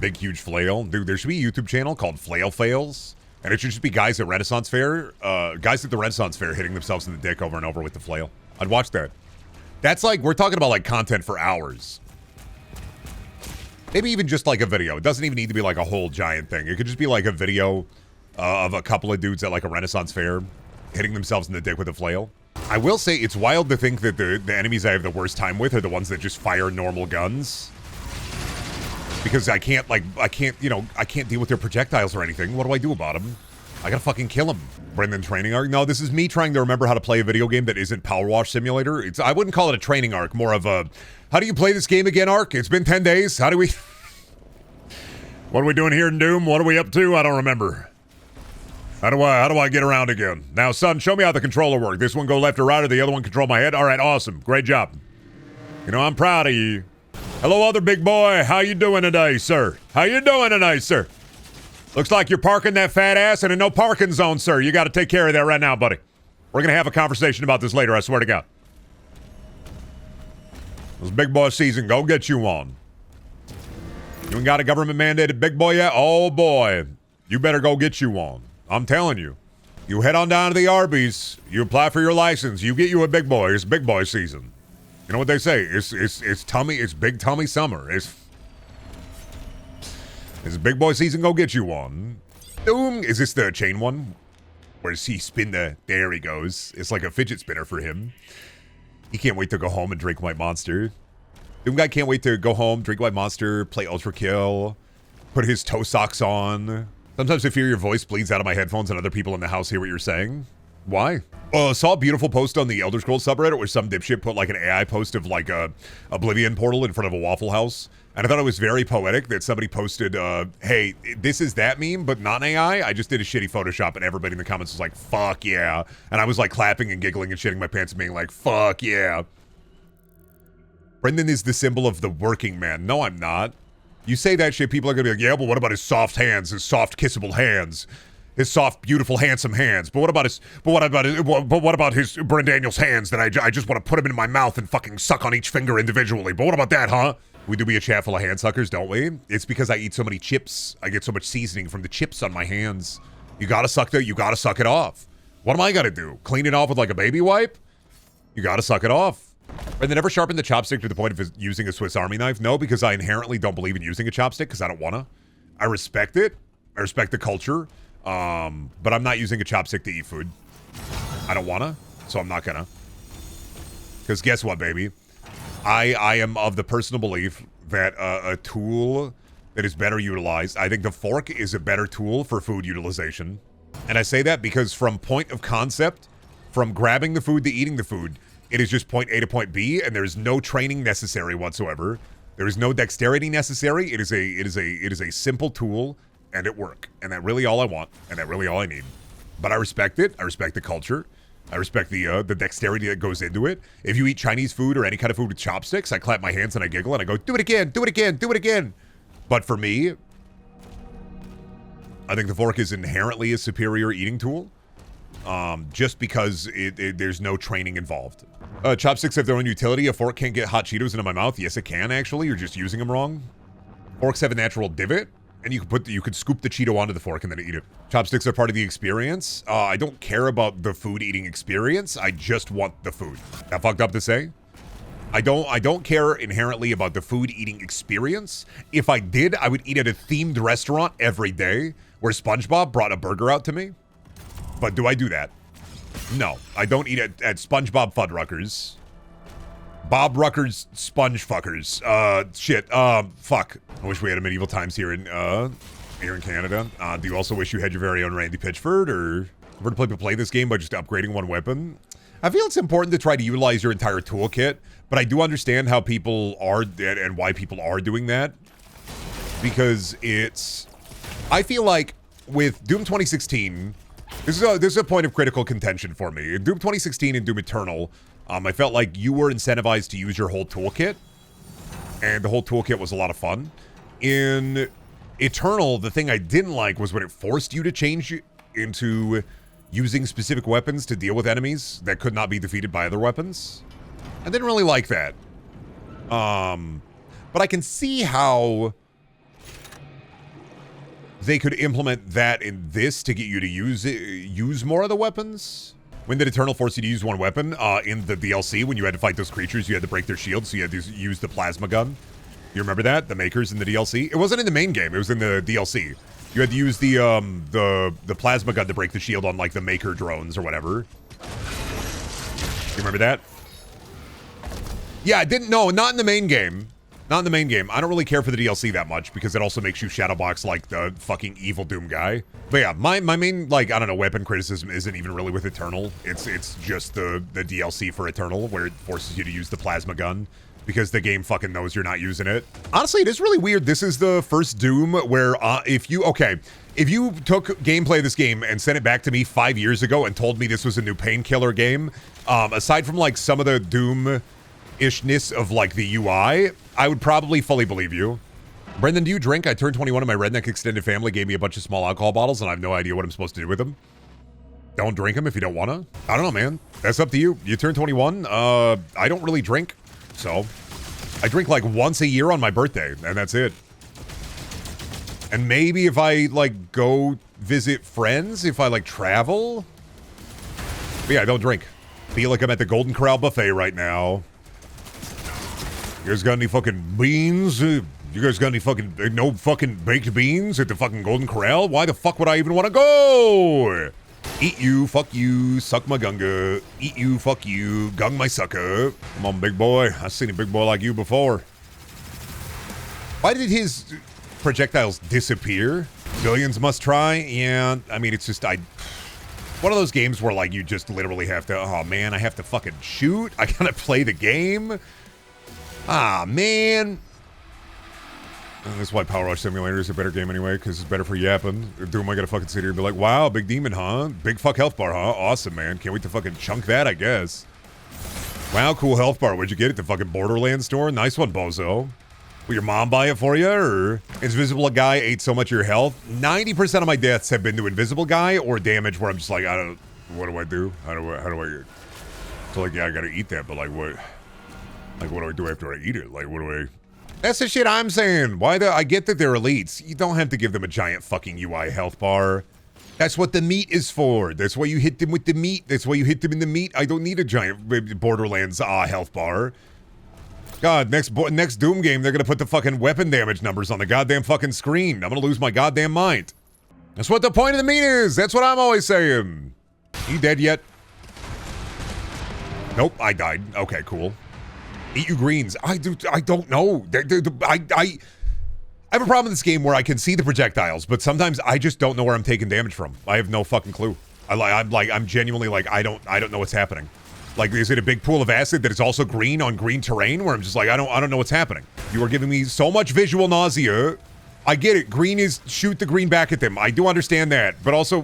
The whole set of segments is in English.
big, huge flail. Dude, there should be a YouTube channel called Flail Fails. And it should just be guys at Renaissance Fair, guys at the Renaissance Fair hitting themselves in the dick over and over with the flail. I'd watch that. That's like, we're talking about like content for hours. Maybe even just like a video. It doesn't even need to be like a whole giant thing. It could just be like a video of a couple of dudes at like a Renaissance Fair hitting themselves in the dick with a flail. I will say it's wild to think that the enemies I have the worst time with are the ones that just fire normal guns. Because I can't deal with their projectiles or anything. What do I do about them? I gotta fucking kill them. Brendan training arc? No, this is me trying to remember how to play a video game that isn't Power Wash Simulator. I wouldn't call it a training arc, more of a, how do you play this game again arc? It's been 10 days. How do we... What are we doing here in Doom? What are we up to? I don't remember. How do I get around again? Now, son, show me how the controller works. This one go left or right, or the other one control my head? All right, awesome. Great job. You know, I'm proud of you. Hello, other big boy. How you doing today, sir? How you doing today, sir? Looks like you're parking that fat ass in a no parking zone, sir. You got to take care of that right now, buddy. We're going to have a conversation about this later, I swear to God. This big boy season, go get you on. You ain't got a government mandated big boy yet? Oh, boy. You better go get you on. I'm telling you. You head on down to the Arby's. You apply for your license. You get you a big boy. It's big boy season. You know what they say? It's big tummy summer. It's big boy season. Go get you one. Doom. Is this the chain one? Where does he spin the? There he goes. It's like a fidget spinner for him. He can't wait to go home and drink White Monster. Doom guy can't wait to go home, drink White Monster, play Ultra Kill, put his toe socks on. Sometimes I fear your voice bleeds out of my headphones and other people in the house hear what you're saying. Why? Saw a beautiful post on the Elder Scrolls subreddit where some dipshit put like an AI post of like a Oblivion portal in front of a Waffle House. And I thought it was very poetic that somebody posted, hey, this is that meme, but not an AI. I just did a shitty Photoshop and everybody in the comments was like, fuck yeah. And I was like clapping and giggling and shitting my pants and being like, fuck yeah. Brendan is the symbol of the working man. No, I'm not. You say that shit, people are gonna be like, yeah, but what about his soft hands, his soft kissable hands? His soft, beautiful, handsome hands. But what about his Brendaniel's hands that I just want to put them in my mouth and fucking suck on each finger individually? But what about that, huh? We do be a chat full of hand suckers, don't we? It's because I eat so many chips. I get so much seasoning from the chips on my hands. You gotta suck it off. What am I gonna do? Clean it off with like a baby wipe? You gotta suck it off. And they never sharpened the chopstick to the point of using a Swiss Army knife? No, because I inherently don't believe in using a chopstick because I don't wanna. I respect it. I respect the culture. But I'm not using a chopstick to eat food. I don't wanna, so I'm not gonna. Because guess what, baby? I am of the personal belief that a tool that is better utilized, I think the fork is a better tool for food utilization. And I say that because from point of concept, from grabbing the food to eating the food, it is just point A to point B, and there is no training necessary whatsoever. There is no dexterity necessary. It is a simple tool, and it work. And that's really all I want, and that's really all I need. But I respect it. I respect the culture. I respect the dexterity that goes into it. If you eat Chinese food or any kind of food with chopsticks, I clap my hands and I giggle and I go, do it again, do it again, do it again. But for me, I think the fork is inherently a superior eating tool. Just because there's no training involved. Chopsticks have their own utility. A fork can't get hot Cheetos into my mouth. Yes, it can, actually. You're just using them wrong. Forks have a natural divot, and you could scoop the Cheeto onto the fork and then eat it. Chopsticks are part of the experience. I don't care about the food eating experience. I just want the food. That fucked up to say? I don't care inherently about the food eating experience. If I did, I would eat at a themed restaurant every day where SpongeBob brought a burger out to me. But do I do that? No, I don't eat at SpongeBob Fuddruckers. Bob Rucker's Sponge Fuckers. Fuck. I wish we had a medieval times here in Canada. Do you also wish you had your very own Randy Pitchford, or ever play this game by just upgrading one weapon? I feel it's important to try to utilize your entire toolkit, but I do understand how people are and why people are doing that. Because I feel like with Doom 2016, this is a point of critical contention for me. In Doom 2016 and Doom Eternal, I felt like you were incentivized to use your whole toolkit, and the whole toolkit was a lot of fun. In Eternal, the thing I didn't like was when it forced you to change into using specific weapons to deal with enemies that could not be defeated by other weapons. I didn't really like that. But I can see how they could implement that in this to get you to use more of the weapons. When did Eternal force you to use one weapon? In the DLC, when you had to fight those creatures, you had to break their shields, so you had to use the plasma gun. You remember that? The makers in the DLC? It wasn't in the main game, it was in the DLC. You had to use the plasma gun to break the shield on, like, the maker drones or whatever. You remember that? Yeah, I didn't know. Not in the main game. Not in the main game. I don't really care for the DLC that much because it also makes you shadowbox like the fucking evil Doom guy. But yeah, my main, like, I don't know, weapon criticism isn't even really with Eternal. It's just the DLC for Eternal where it forces you to use the plasma gun because the game fucking knows you're not using it. Honestly, it is really weird. This is the first Doom where if you took gameplay of this game and sent it back to me 5 years ago and told me this was a new Painkiller game, aside from like some of the Doom-ishness of like the UI, I would probably fully believe you. Brendan, do you drink? I turned 21 and my redneck extended family gave me a bunch of small alcohol bottles and I have no idea what I'm supposed to do with them. Don't drink them if you don't want to. I don't know, man. That's up to you. You turned 21. I don't really drink. So, I drink like once a year on my birthday, and that's it. And maybe if I, like, go visit friends, if I, like, travel. But yeah, I don't drink. Feel like I'm at the Golden Corral buffet right now. You guys got any fucking beans? You guys got any fucking, no fucking baked beans at the fucking Golden Corral? Why the fuck would I even want to go? Eat you, fuck you, suck my gunga. Eat you, fuck you, gung my sucker. Come on, big boy. I've seen a big boy like you before. Why did his projectiles disappear? Billions must try? Yeah, I mean, it's just, one of those games where, like, you just literally have to, oh, man, I have to fucking shoot. I gotta play the game. Ah, man. That's why Power Wash Simulator is a better game anyway, because it's better for yapping. Doom, I gotta fucking sit here and be like, wow, big demon, huh? Big fuck health bar, huh? Awesome, man. Can't wait to fucking chunk that, I guess. Wow, cool health bar. Where'd you get it? The fucking Borderlands store? Nice one, bozo. Will your mom buy it for you, or Invisible Guy ate so much of your health? 90% of my deaths have been to Invisible Guy or damage where I'm just like, what do I do? How do I, so like, yeah, I gotta eat that, but like, what do I do after I eat it? Like, what do I... That's the shit I'm saying. I get that they're elites. You don't have to give them a giant fucking UI health bar. That's what the meat is for. That's why you hit them with the meat. That's why you hit them in the meat. I don't need a giant Borderlands health bar. God, next Doom game, they're gonna put the fucking weapon damage numbers on the goddamn fucking screen. I'm gonna lose my goddamn mind. That's what the point of the meat is. That's what I'm always saying. You dead yet? Nope, I died. Okay, cool. Eat you greens. I don't know. I have a problem in this game where I can see the projectiles, but sometimes I just don't know where I'm taking damage from. I have no fucking clue. I'm genuinely like, I don't know what's happening. Like, is it a big pool of acid that is also green on green terrain where I'm just like, I don't know what's happening. You are giving me so much visual nausea. I get it. Green is shoot the green back at them. I do understand that, but also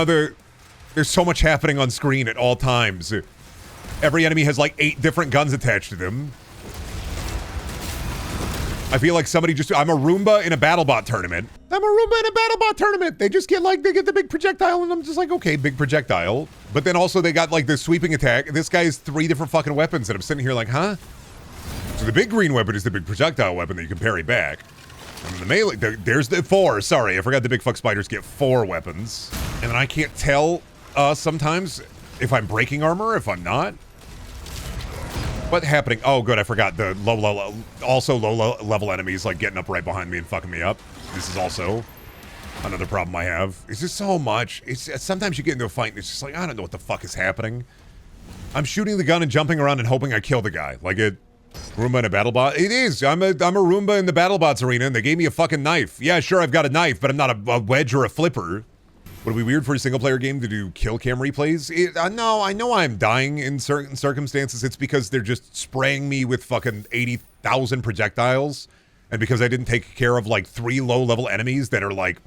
there's so much happening on screen at all times. Every enemy has like 8 different guns attached to them. I feel like somebody I'm a Roomba in a BattleBot tournament. They just get the big projectile and I'm just like, okay, big projectile. But then also they got like the sweeping attack. This guy has 3 different fucking weapons and I'm sitting here like, huh? So the big green weapon is the big projectile weapon that you can parry back. And the melee, there's the 4. Sorry, I forgot the big fuck spiders get 4 weapons. And then I can't tell sometimes if I'm breaking armor, if I'm not. What's happening? Oh, good. I forgot the low level enemies like getting up right behind me and fucking me up. This is also another problem I have. It's just so much. It's sometimes you get into a fight and it's just like, I don't know what the fuck is happening. I'm shooting the gun and jumping around and hoping I kill the guy. Like a Roomba in a BattleBot. It is. I'm a Roomba in the BattleBots arena and they gave me a fucking knife. Yeah, sure, I've got a knife, but I'm not a wedge or a flipper. Would it be weird for a single-player game to do kill cam replays? No, I know I'm dying in certain circumstances. It's because they're just spraying me with fucking 80,000 projectiles. And because I didn't take care of, like, 3 low-level enemies that are, like,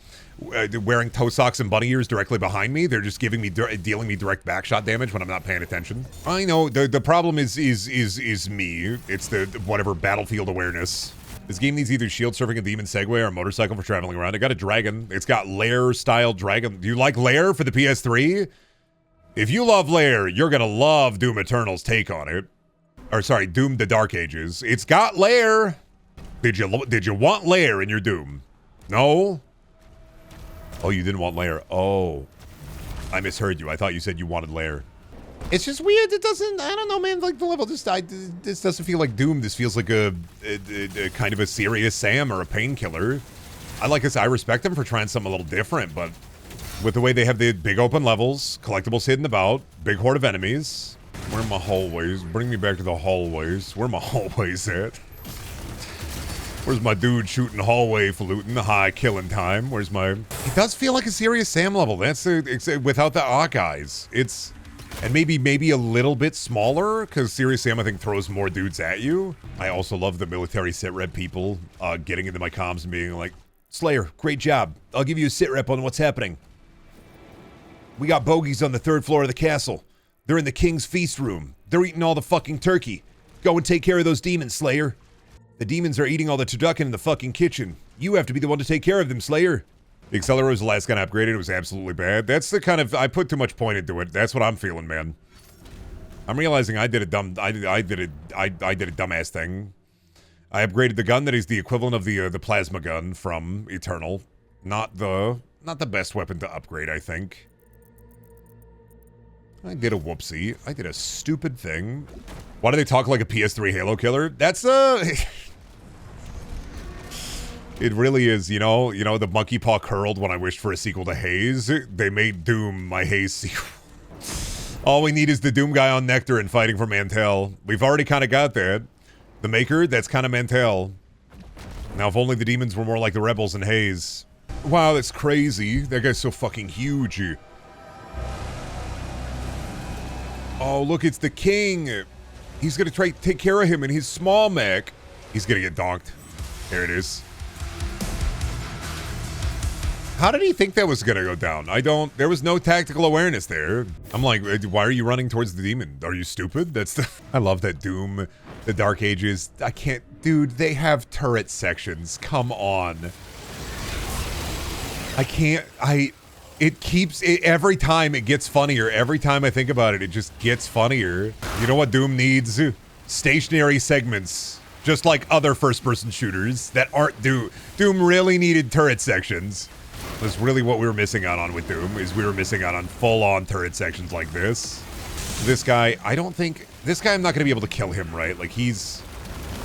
wearing toe socks and bunny ears directly behind me, they're just dealing me direct backshot damage when I'm not paying attention. I know, the problem is me. It's the, whatever, battlefield awareness. This game needs either shield surfing, a demon segway, or a motorcycle for traveling around. I got a dragon. It's got lair-style dragon. Do you like Lair for the PS3? If you love Lair, you're gonna love Doom Eternal's take on it. Or sorry, Doom the Dark Ages. It's got Lair. Did you want Lair in your Doom? No? Oh, you didn't want lair. Oh, I misheard you. I thought you said you wanted lair. It's just weird. It doesn't, I don't know, man. Like the level just, this doesn't feel like Doom. This feels like a kind of a serious Sam or a painkiller. I like this. I respect them for trying something a little different, but with the way they have the big open levels, collectibles hidden about, big horde of enemies. Where are my hallways? Bring me back to the hallways. Where are my hallways at? Where's my dude shooting hallway falutin', the high killing time? Where's my... It does feel like a serious Sam level. That's without the Hawkeyes. It's... And maybe a little bit smaller, because Serious Sam, I think, throws more dudes at you. I also love the military sit rep people getting into my comms and being like, Slayer, great job. I'll give you a sit rep on what's happening. We got bogeys on the 3rd floor of the castle. They're in the king's feast room. They're eating all the fucking turkey. Go and take care of those demons, Slayer. The demons are eating all the turducken in the fucking kitchen. You have to be the one to take care of them, Slayer. The Accelerator was the last gun upgraded. It was absolutely bad. That's the kind of... I put too much point into it. That's what I'm feeling, man. I'm realizing I did a dumbass thing. I upgraded the gun that is the equivalent of the plasma gun from Eternal. Not the best weapon to upgrade, I think. I did a whoopsie. I did a stupid thing. Why do they talk like a PS3 Halo killer? That's It really is, you know, the monkey paw curled when I wished for a sequel to Haze. They made Doom my Haze sequel. All we need is the Doom guy on Nectar and fighting for Mantel. We've already kind of got that. The Maker, that's kind of Mantel. Now, if only the demons were more like the rebels in Haze. Wow, that's crazy. That guy's so fucking huge. Oh, look, it's the king. He's gonna try to take care of him in his small mech. He's gonna get donked. There it is. How did he think that was gonna go down? There was no tactical awareness there. I'm like, why are you running towards the demon? Are you stupid? I love that Doom, the Dark Ages. I can't, dude, they have turret sections. Come on. I can't, every time it gets funnier. Every time I think about it, it just gets funnier. You know what Doom needs? Stationary segments. Just like other first-person shooters that aren't Doom. Doom really needed turret sections. That's really what we were missing out on with Doom, is we were missing out on full-on turret sections like this. This guy, this guy I'm not going to be able to kill him, right? Like, he's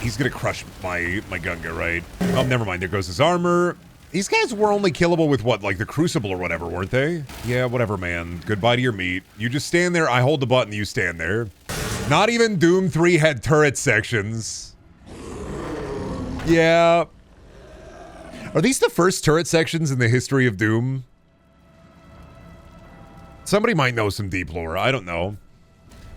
going to crush my Gunga, right? Oh, never mind, there goes his armor. These guys were only killable with what, like the Crucible or whatever, weren't they? Yeah, whatever, man. Goodbye to your meat. You just stand there, I hold the button, you stand there. Not even Doom 3 had turret sections. Yeah. Are these the first turret sections in the history of Doom? Somebody might know some deep lore. I don't know.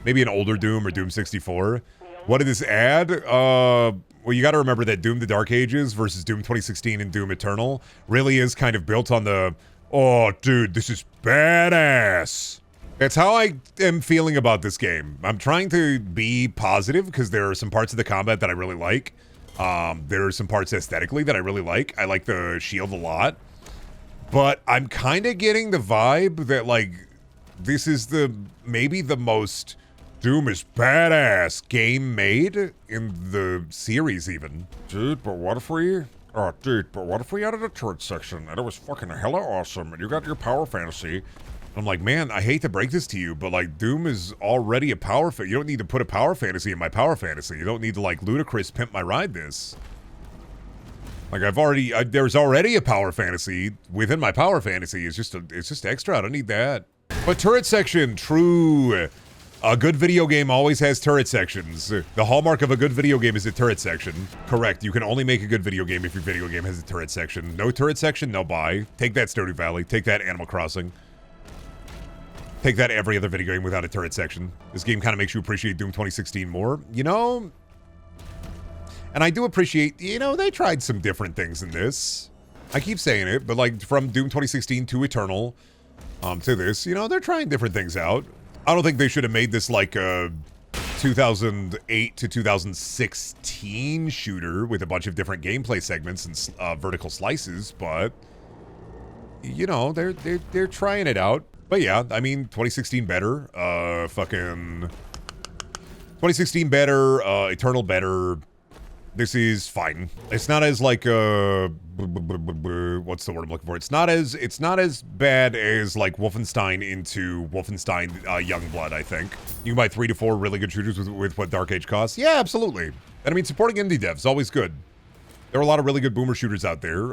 Maybe an older Doom or Doom 64. What did this add? Well, you got to remember that Doom the Dark Ages versus Doom 2016 and Doom Eternal really is kind of built on the, oh, dude, this is badass. That's how I am feeling about this game. I'm trying to be positive because there are some parts of the combat that I really like. There are some parts aesthetically that I really like. I like the shield a lot. But I'm kind of getting the vibe that, like, this is maybe the most Doom is badass game made in the series even. Dude, but what if we... Oh, dude, but what if we added a turret section and it was fucking hella awesome and you got your power fantasy? I'm like, man, I hate to break this to you, but like Doom is already a power fantasy. You don't need to put a power fantasy in my power fantasy. You don't need to like ludicrous pimp my ride this. Like there's already a power fantasy within my power fantasy. It's just extra. I don't need that. But turret section, true. A good video game always has turret sections. The hallmark of a good video game is a turret section. Correct. You can only make a good video game if your video game has a turret section. No turret section, no buy. Take that, Stardew Valley. Take that, Animal Crossing. Take that, every other video game without a turret section. This game kind of makes you appreciate Doom 2016 more, you know? And I do appreciate, you know, they tried some different things in this. I keep saying it, but like from Doom 2016 to Eternal, to this, you know, they're trying different things out. I don't think they should have made this like a 2008 to 2016 shooter with a bunch of different gameplay segments and vertical slices, but you know, they're trying it out. But yeah, I mean, 2016 better, fucking 2016 better, Eternal better, This is fine. It's not as like what's the word I'm looking for? It's not as bad as like Wolfenstein into Wolfenstein Youngblood, I think. You can buy 3 to 4 really good shooters with what Dark Age costs. Yeah, absolutely. And I mean, supporting indie devs is always good. There are a lot of really good boomer shooters out there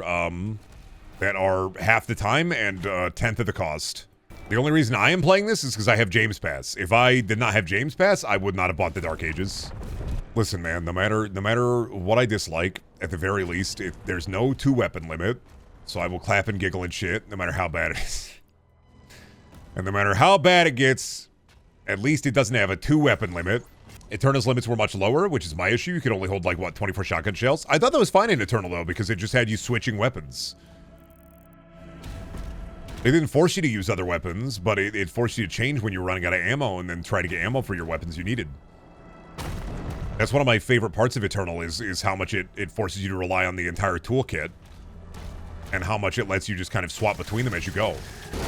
that are half the time and a tenth of the cost. The only reason I am playing this is because I have James Pass. If I did not have James Pass, I would not have bought the Dark Ages. Listen, man, no matter what I dislike, at the very least, there's no 2-weapon limit, so I will clap and giggle and shit, no matter how bad it is. And no matter how bad it gets, at least it doesn't have a 2-weapon limit. Eternal's limits were much lower, which is my issue. You could only hold, like, what, 24 shotgun shells? I thought that was fine in Eternal, though, because it just had you switching weapons. They didn't force you to use other weapons, but it forced you to change when you were running out of ammo and then try to get ammo for your weapons you needed. That's one of my favorite parts of Eternal is how much it forces you to rely on the entire toolkit and how much it lets you just kind of swap between them as you go.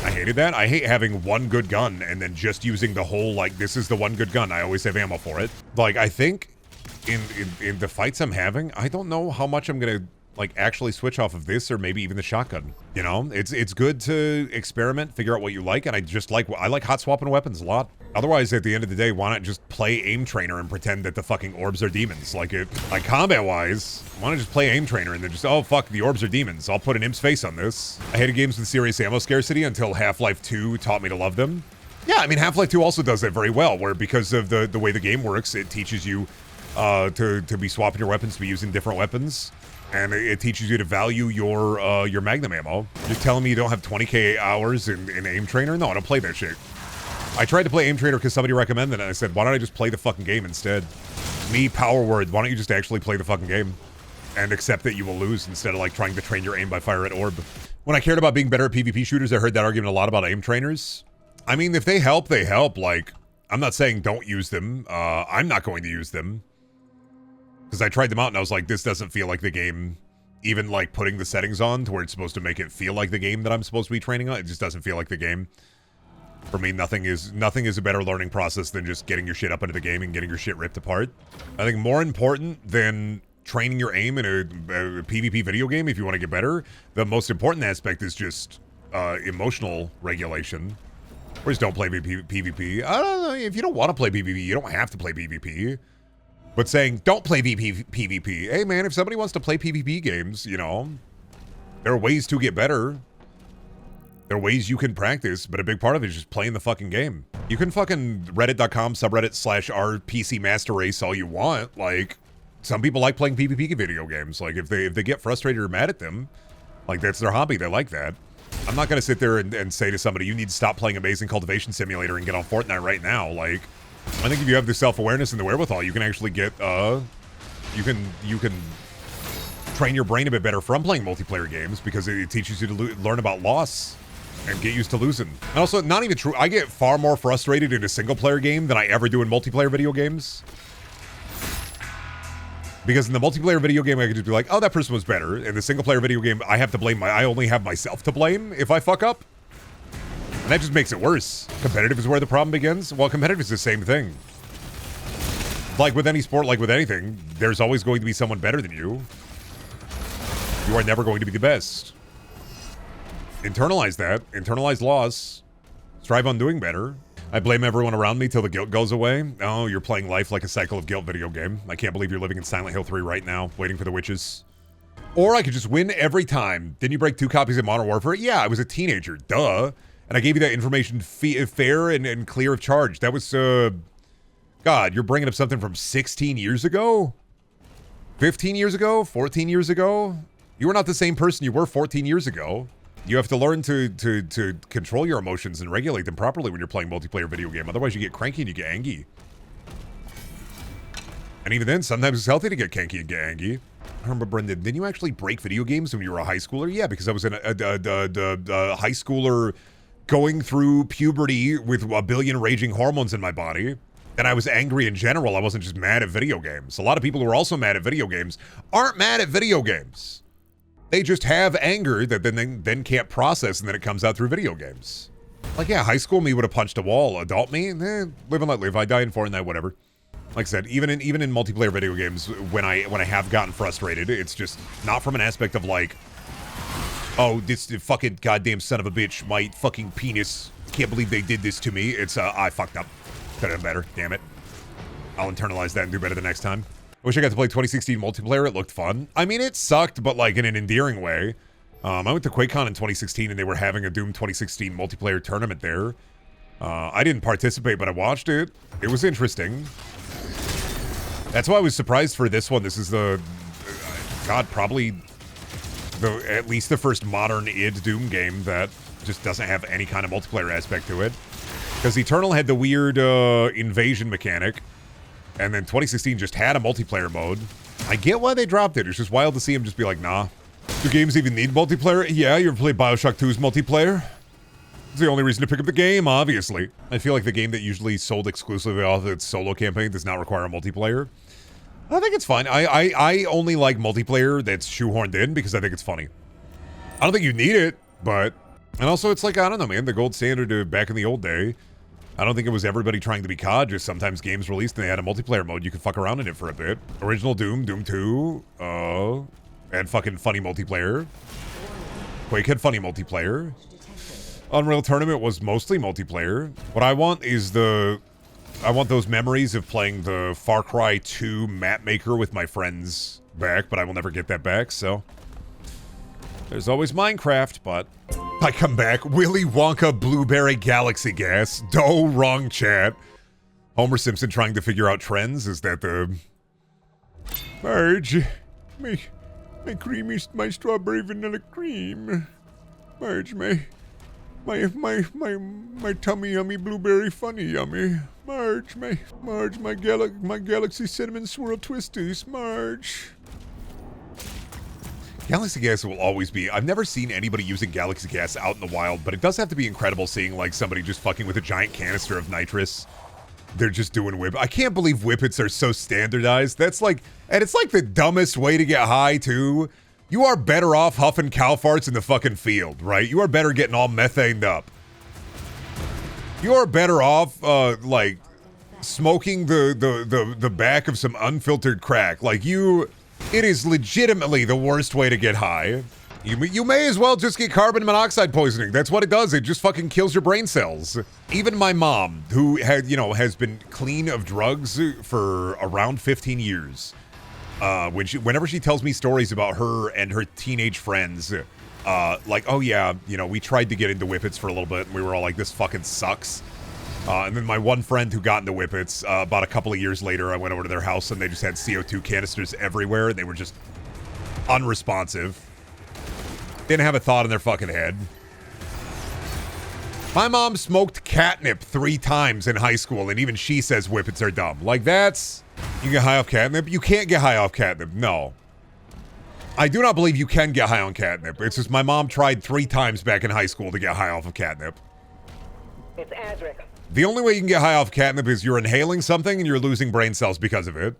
I hated that. I hate having one good gun and then just using the whole, like, this is the one good gun. I always have ammo for it. Like, I think in the fights I'm having, I don't know how much I'm going to, like, actually switch off of this or maybe even the shotgun. You know, it's good to experiment, figure out what you like, and I like hot swapping weapons a lot. Otherwise, at the end of the day, why not just play Aim Trainer and pretend that the fucking orbs are demons? Like combat-wise, why not just play Aim Trainer and then just, oh, fuck, the orbs are demons. I'll put an imp's face on this. I hated games with serious ammo scarcity until Half-Life 2 taught me to love them. Yeah, I mean, Half-Life 2 also does that very well, where because of the way the game works, it teaches you to be swapping your weapons, to be using different weapons. And it teaches you to value your Magnum ammo. You're telling me you don't have 20k hours in Aim Trainer? No, I don't play that shit. I tried to play Aim Trainer because somebody recommended it, and I said, why don't I just play the fucking game instead? Me, Power Word, why don't you just actually play the fucking game? And accept that you will lose instead of, like, trying to train your aim by fire at orb. When I cared about being better at PvP shooters, I heard that argument a lot about Aim Trainers. I mean, if they help, they help. Like, I'm not saying don't use them. I'm not going to use them. Because I tried them out and I was like, this doesn't feel like the game. Even like putting the settings on to where it's supposed to make it feel like the game that I'm supposed to be training on, it just doesn't feel like the game. For me, nothing is a better learning process than just getting your shit up into the game and getting your shit ripped apart. I think more important than training your aim in a PvP video game, if you want to get better, the most important aspect is just emotional regulation. Or just don't play PvP. I don't know, if you don't want to play PvP, you don't have to play PvP. But saying, don't play PvP. Hey, man, if somebody wants to play PvP games, you know, there are ways to get better. There are ways you can practice, but a big part of it is just playing the fucking game. You can fucking reddit.com subreddit/rpc master race all you want. Like, some people like playing PvP video games. Like, if they get frustrated or mad at them, like, that's their hobby. They like that. I'm not going to sit there and say to somebody, you need to stop playing Amazing Cultivation Simulator and get on Fortnite right now. Like, I think if you have the self-awareness and the wherewithal, you can actually get, you can train your brain a bit better from playing multiplayer games because it teaches you to learn about loss and get used to losing. And also, not even true, I get far more frustrated in a single-player game than I ever do in multiplayer video games. Because in the multiplayer video game, I could just be like, oh, that person was better. In the single-player video game, I have to blame I only have myself to blame if I fuck up. And that just makes it worse. Competitive is where the problem begins. Well, competitive is the same thing. Like with any sport, like with anything, there's always going to be someone better than you. You are never going to be the best. Internalize that. Internalize loss. Strive on doing better. I blame everyone around me till the guilt goes away. Oh, you're playing life like a cycle of guilt video game. I can't believe you're living in Silent Hill 3 right now, waiting for the witches. Or I could just win every time. Didn't you break 2 copies of Modern Warfare? Yeah, I was a teenager. Duh. And I gave you that information fair and clear of charge. That was, God, you're bringing up something from 16 years ago? 15 years ago? 14 years ago? You were not the same person you were 14 years ago. You have to learn to control your emotions and regulate them properly when you're playing multiplayer video game. Otherwise, you get cranky and you get angry. And even then, sometimes it's healthy to get cranky and get angry. I remember, Brendan, didn't you actually break video games when you were a high schooler? Yeah, because I was a high schooler going through puberty with a billion raging hormones in my body. And I was angry in general. I wasn't just mad at video games. A lot of people who are also mad at video games aren't mad at video games. They just have anger that then can't process, and then it comes out through video games. Like, yeah, high school me would have punched a wall. Adult me, live and let live. I die in Fortnite, whatever. Like I said, even in multiplayer video games, when I have gotten frustrated, it's just not from an aspect of like, oh, this fucking goddamn son of a bitch, my fucking penis, can't believe they did this to me. It's I fucked up. Could have been better. Damn it. I'll internalize that and do better the next time. I wish I got to play 2016 multiplayer. It looked fun. I mean, it sucked, but like in an endearing way. I went to QuakeCon in 2016 and they were having a Doom 2016 multiplayer tournament there. I didn't participate, but I watched it. It was interesting. That's why I was surprised for this one. This is the, God, probably at least the first modern id Doom game that just doesn't have any kind of multiplayer aspect to it. Because Eternal had the weird invasion mechanic, and then 2016 just had a multiplayer mode. I get why they dropped it. It's just wild to see him just be like, nah. Do games even need multiplayer? Yeah, you ever played Bioshock 2's multiplayer? It's the only reason to pick up the game, obviously. I feel like the game that usually sold exclusively off its solo campaign does not require a multiplayer. I think it's fine. I only like multiplayer that's shoehorned in because I think it's funny. I don't think you need it, but... And also, it's like, I don't know, man, the gold standard back in the old day. I don't think it was everybody trying to be COD, just sometimes games released and they had a multiplayer mode. You could fuck around in it for a bit. Original Doom, Doom 2, and fucking funny multiplayer. Quake had funny multiplayer. Unreal Tournament was mostly multiplayer. What I want is I want those memories of playing the Far Cry 2 map maker with my friends back, but I will never get that back, so... There's always Minecraft, but... I come back. Willy Wonka Blueberry Galaxy Gas. Oh, wrong chat. Homer Simpson trying to figure out trends. Is that the... Marge, my strawberry vanilla cream. Marge, my tummy yummy blueberry funny yummy. Marge, my galaxy cinnamon swirl twisties. Marge. Galaxy gas will always be... I've never seen anybody using galaxy gas out in the wild, but it does have to be incredible seeing, like, somebody just fucking with a giant canister of nitrous. They're just doing whip. I can't believe whippets are so standardized. That's like... And it's like the dumbest way to get high, too. You are better off huffing cow farts in the fucking field, right? You are better getting all methaned up. You are better off, like, smoking the back of some unfiltered crack. Like, you... It is legitimately the worst way to get high. You may as well just get carbon monoxide poisoning. That's what it does. It just fucking kills your brain cells. Even my mom, who has been clean of drugs for around 15 years, whenever she tells me stories about her and her teenage friends, like, oh yeah, we tried to get into whippets for a little bit, and we were all like, this fucking sucks. And then my one friend who got into whippets, about a couple of years later, I went over to their house and they just had CO2 canisters everywhere. And they were just unresponsive. Didn't have a thought in their fucking head. My mom smoked catnip 3 times in high school, and even she says whippets are dumb. Like, that's... You get high off catnip? You can't get high off catnip. No. I do not believe you can get high on catnip. It's just my mom tried 3 times back in high school to get high off of catnip. It's Azric. The only way you can get high off catnip is you're inhaling something and you're losing brain cells because of it.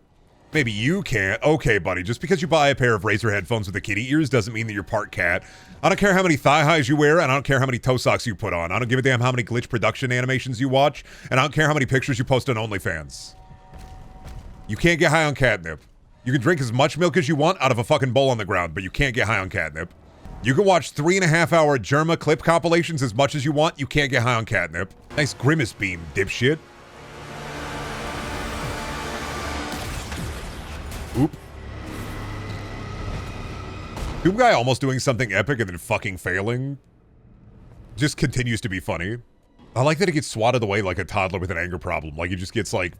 Maybe you can't. Okay, buddy, just because you buy a pair of Razer headphones with the kitty ears doesn't mean that you're part cat. I don't care how many thigh highs you wear, and I don't care how many toe socks you put on. I don't give a damn how many glitch production animations you watch, and I don't care how many pictures you post on OnlyFans. You can't get high on catnip. You can drink as much milk as you want out of a fucking bowl on the ground, but you can't get high on catnip. You can watch 3.5-hour Germa clip compilations as much as you want. You can't get high on catnip. Nice grimace beam, dipshit. Oop. Doom guy almost doing something epic and then fucking failing. Just continues to be funny. I like that it gets swatted away like a toddler with an anger problem. Like, he just gets like,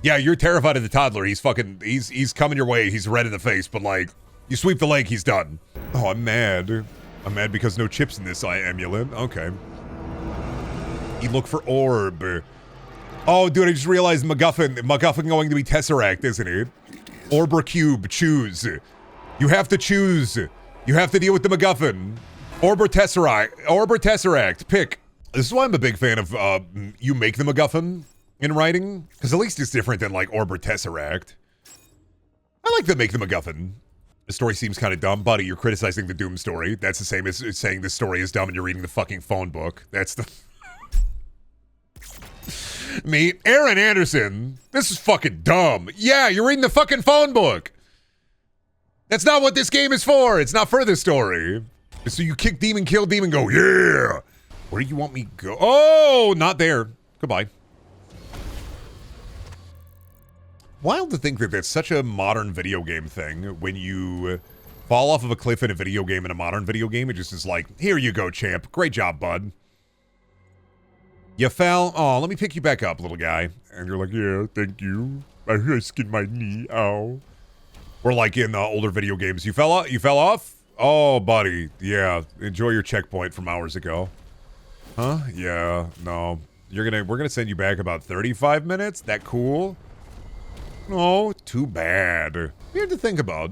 yeah, you're terrified of the toddler. He's coming your way. He's red in the face, but like, you sweep the leg, he's done. Oh, I'm mad. I'm mad because no chips in this amulet. Okay. You look for orb. Oh, dude, I just realized MacGuffin going to be Tesseract, isn't it? Orb or cube, choose. You have to choose. You have to deal with the MacGuffin. Orb or Tesseract, pick. This is why I'm a big fan of, you make the MacGuffin in writing. Because at least it's different than, like, Orb or Tesseract. I like to make the MacGuffin. The story seems kind of dumb. Buddy, you're criticizing the Doom story. That's the same as saying the story is dumb and you're reading the fucking phone book. That's the... Me, Aaron Anderson. This is fucking dumb. Yeah, you're reading the fucking phone book. That's not what this game is for. It's not for this story. So you kick demon, kill demon, go, yeah. Where do you want me to go? Oh, not there. Goodbye. Wild to think that that's such a modern video game thing. When you fall off of a cliff in a video game, in a modern video game, it just is like, here you go, champ. Great job, bud. You fell. Oh, let me pick you back up, little guy. And you're like, yeah, thank you. I skinned my knee. Ow. Or like in older video games, you fell off. You fell off. Oh, buddy. Yeah. Enjoy your checkpoint from hours ago. Huh? Yeah. No. We're gonna send you back about 35 minutes. That cool? Oh, too bad. You have to think about.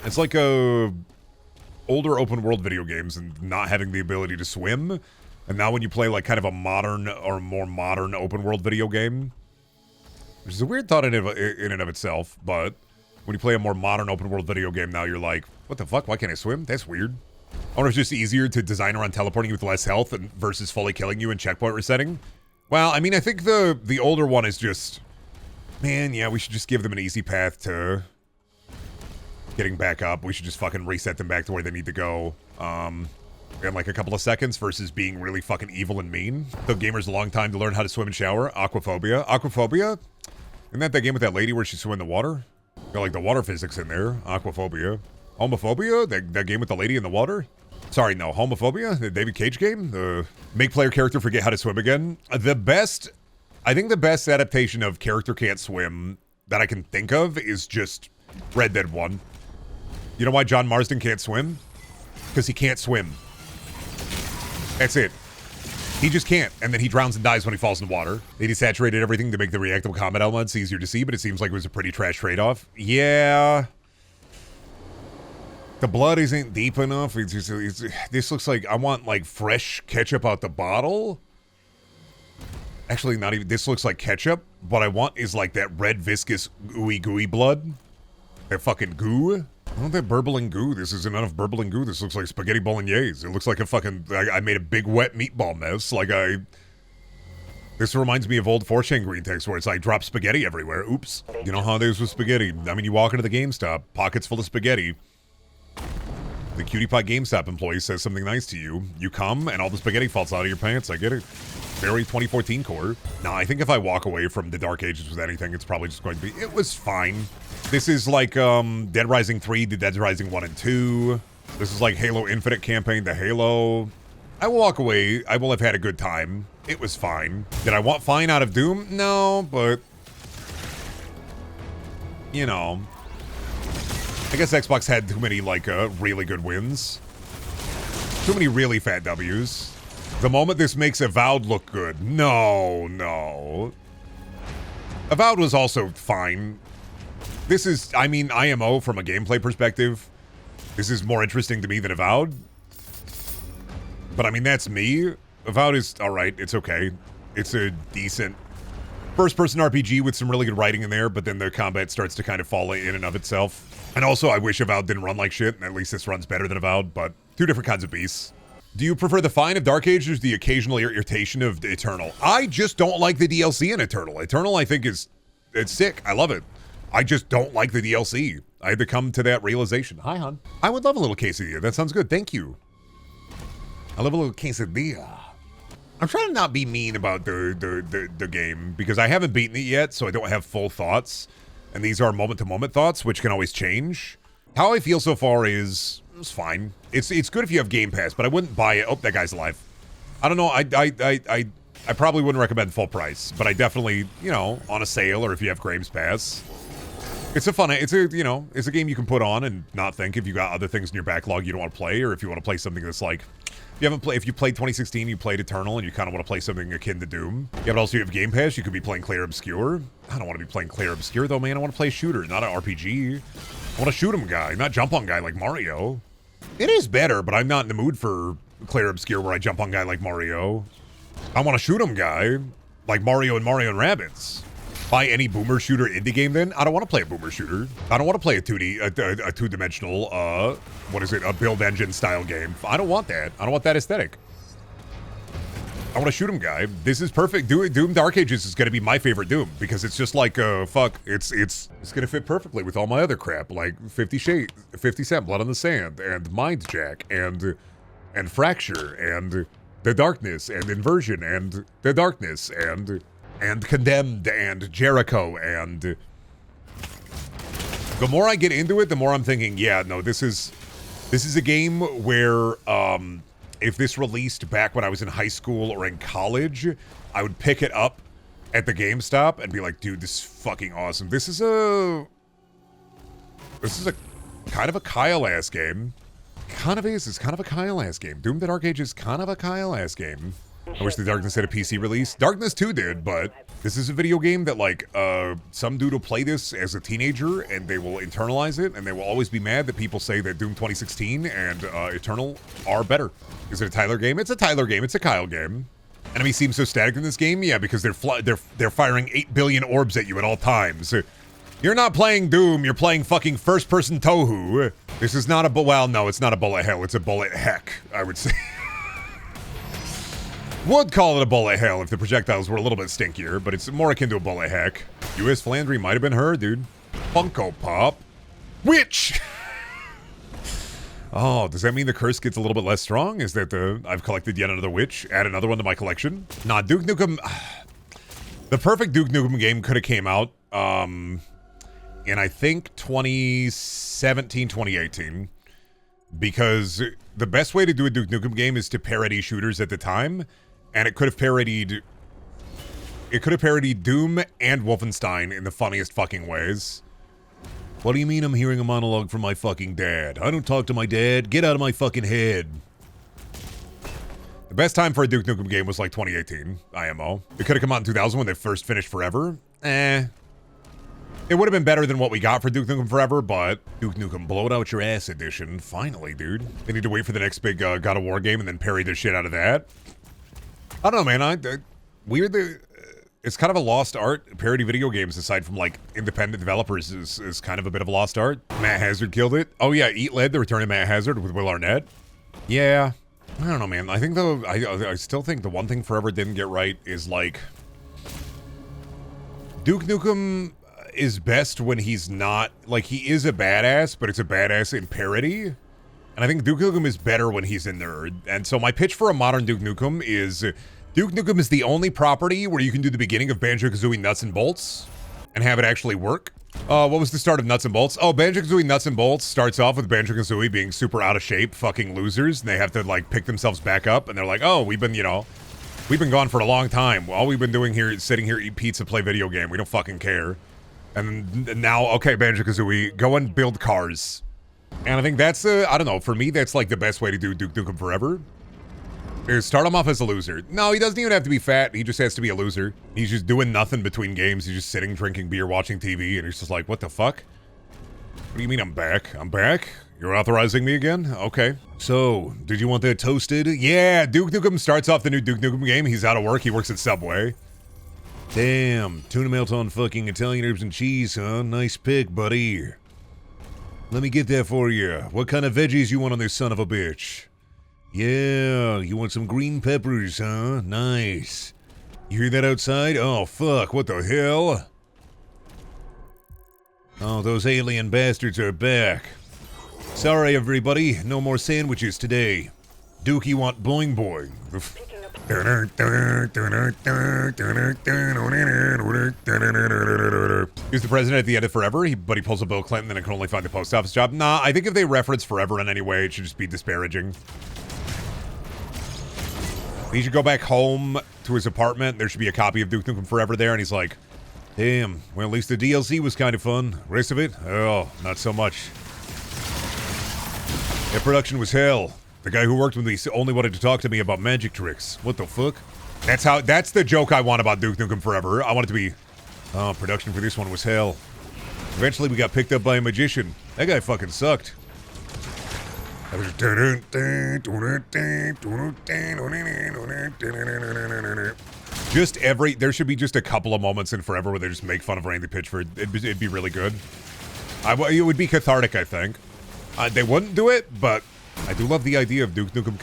It's like older open world video games and not having the ability to swim. And now when you play like kind of a modern or more modern open world video game, which is a weird thought in and of itself, but when you play a more modern open world video game now, you're like, what the fuck? Why can't I swim? That's weird. I wonder if it's just easier to design around teleporting you with less health versus fully killing you and checkpoint resetting. Well, I mean, I think the older one is just, man, yeah, we should just give them an easy path to getting back up. We should just fucking reset them back to where they need to go. In like a couple of seconds versus being really fucking evil and mean. Took gamers a long time to learn how to swim and shower. Aquaphobia. Aquaphobia? Isn't that game with that lady where she swam in the water? Got like the water physics in there. Aquaphobia. Homophobia? That game with the lady in the water? Sorry, no. Homophobia? The David Cage game? The make player character forget how to swim again? I think the best adaptation of character can't swim that I can think of is just Red Dead 1. You know why John Marsden can't swim? Because he can't swim. That's it. He just can't, and then he drowns and dies when he falls in the water. They desaturated everything to make the reactable combat elements easier to see, but it seems like it was a pretty trash trade-off. Yeah. The blood isn't deep enough. This looks like I want like fresh ketchup out the bottle. Actually, not even. This looks like ketchup. What I want is like that red viscous ooey gooey blood. That fucking goo. I want that burbling goo. This isn't enough burbling goo. This looks like spaghetti bolognese. It looks like a fucking... I made a big wet meatball mess. This reminds me of old 4chan green text where it's like, drop spaghetti everywhere. Oops. You know how it is with spaghetti. I mean, you walk into the GameStop, pockets full of spaghetti. The Cutie Pie GameStop employee says something nice to you. You come, and all the spaghetti falls out of your pants. I get it. Very 2014 core. Now, I think if I walk away from the Dark Ages with anything, it's probably just going to be... It was fine. This is like Dead Rising 3 to Dead Rising 1 and 2. This is like Halo Infinite campaign to Halo. I will walk away. I will have had a good time. It was fine. Did I want fine out of Doom? No, but... You know... I guess Xbox had too many, like, really good wins. Too many really fat W's. The moment this makes Avowed look good. No. Avowed was also fine. This is, I mean, IMO from a gameplay perspective. This is more interesting to me than Avowed. But I mean, that's me. Avowed is alright. It's okay. It's a decent first-person RPG with some really good writing in there, but then the combat starts to kind of fall in and of itself. And also, I wish Avowed didn't run like shit, and at least this runs better than Avowed, but two different kinds of beasts. Do you prefer the fine of Dark Ages or the occasional irritation of Eternal? I just don't like the DLC in Eternal. Eternal, I think, it's sick. I love it. I just don't like the DLC. I had to come to that realization. Hi, hon. I would love a little quesadilla. That sounds good. Thank you. I love a little quesadilla. I'm trying to not be mean about the game because I haven't beaten it yet, so I don't have full thoughts. And these are moment-to-moment thoughts, which can always change. How I feel so far is it's fine. It's good if you have Game Pass, but I wouldn't buy it. Oh, that guy's alive. I don't know. I probably wouldn't recommend full price, but I definitely, you know, on a sale or if you have Games Pass. It's a game you can put on and not think if you got other things in your backlog you don't want to play, or if you want to play something that's like, if you played 2016, you played Eternal, and you kind of want to play something akin to Doom. Yeah, but also you have Game Pass, you could be playing Clair Obscur. I don't want to be playing Clair Obscur though, man. I want to play a shooter, not an RPG. I want to shoot 'em guy, not jump on guy like Mario. It is better, but I'm not in the mood for Clair Obscur where I jump on guy like Mario. I want to shoot 'em guy like Mario and Rabbids. Buy any boomer shooter indie game then? I don't want to play a boomer shooter. I don't want to play a 2D, a two-dimensional, a build engine style game. I don't want that. I don't want that aesthetic. I want to shoot him, guy. This is perfect. Doom Dark Ages is going to be my favorite Doom because it's just like, fuck, it's going to fit perfectly with all my other crap, like 50 Cent, Blood on the Sand, and Mind Jack, and Fracture, and The Darkness, and Inversion, and The Darkness, and Condemned, and Jericho, and the more I get into it, the more I'm thinking, yeah, no, this is a game where, if this released back when I was in high school or in college, I would pick it up at the GameStop and be like, dude, this is fucking awesome. This is a kind of a Kyle-ass game. Kind of is. It's kind of a Kyle-ass game. Doom the Dark Age is kind of a Kyle-ass game. I wish the Darkness had a PC release. Darkness 2 did, but this is a video game that, like, some dude will play this as a teenager, and they will internalize it, and they will always be mad that people say that Doom 2016 and Eternal are better. Is it a Tyler game? It's a Tyler game. It's a Kyle game. Enemy seems so static in this game? Yeah, because they're firing 8 billion orbs at you at all times. You're not playing Doom, you're playing fucking first-person Tohu. This is not a, well, no, it's not a bullet hell, it's a bullet heck, I would say. Would call it a bullet hell if the projectiles were a little bit stinkier, but it's more akin to a bullet heck. U.S. Flandry might have been her, dude. Funko Pop. Witch! Oh, does that mean the curse gets a little bit less strong? Is that I've collected yet another witch? Add another one to my collection? Nah, Duke Nukem... The perfect Duke Nukem game could have came out, in I think 2017, 2018. Because the best way to do a Duke Nukem game is to parody shooters at the time, and it could have parodied Doom and Wolfenstein in the funniest fucking ways. What do you mean I'm hearing a monologue from my fucking dad? I don't talk to my dad. Get out of my fucking head. The best time for a Duke Nukem game was like 2018, IMO. It could have come out in 2000 when they first finished Forever. It would have been better than what we got for Duke Nukem Forever, but Duke Nukem Blow It Out Your Ass edition. Finally, dude. They need to wait for the next big God of War game and then parry the shit out of that. I don't know, man. Weirdly, it's kind of a lost art. Parody video games, aside from like independent developers, is kind of a bit of a lost art. Matt Hazard killed it. Oh yeah, Eat Lead, the return of Matt Hazard with Will Arnett. Yeah. I don't know, man. I think though, I still think the one thing Forever didn't get right is like Duke Nukem is best when he's not, like, he is a badass, but it's a badass in parody. And I think Duke Nukem is better when he's in there. And so my pitch for a modern Duke Nukem is Duke Nukem is the only property where you can do the beginning of Banjo-Kazooie Nuts and Bolts and have it actually work. What was the start of Nuts and Bolts? Oh, Banjo-Kazooie Nuts and Bolts starts off with Banjo-Kazooie being super out of shape fucking losers, and they have to, like, pick themselves back up, and they're like, oh, we've been gone for a long time. All we've been doing here is sitting here, eat pizza, play video game. We don't fucking care. And now, okay, Banjo-Kazooie, go and build cars. And I think that's, I don't know, for me, that's like the best way to do Duke Nukem Forever. Is start him off as a loser. No, he doesn't even have to be fat. He just has to be a loser. He's just doing nothing between games. He's just sitting, drinking beer, watching TV, and he's just like, what the fuck? What do you mean I'm back? I'm back? You're authorizing me again? Okay. So, did you want that toasted? Yeah, Duke Nukem starts off the new Duke Nukem game. He's out of work. He works at Subway. Damn, tuna melt on fucking Italian herbs and cheese, huh? Nice pick, buddy. Let me get that for you. What kind of veggies you want on this son of a bitch? Yeah, you want some green peppers, huh? Nice. You hear that outside? Oh, fuck, what the hell? Oh, those alien bastards are back. Sorry, everybody, no more sandwiches today. Duke, you want boing boing. He's the president at the end of Forever, but he pulls a Bill Clinton and I can only find the post office job. Nah, I think if they reference Forever in any way, it should just be disparaging. He should go back home to his apartment. There should be a copy of Duke Nukem Forever there, and he's like, damn, well, at least the DLC was kind of fun. Rest of it? Oh, not so much. That production was hell. The guy who worked with me only wanted to talk to me about magic tricks. What the fuck? That's the joke I want about Duke Nukem Forever. I want it to be, oh, production for this one was hell. Eventually we got picked up by a magician. That guy fucking sucked. There should be just a couple of moments in Forever where they just make fun of Randy Pitchford. It'd be really good. It would be cathartic, I think. They wouldn't do it, but I do love the idea of Duke Nukem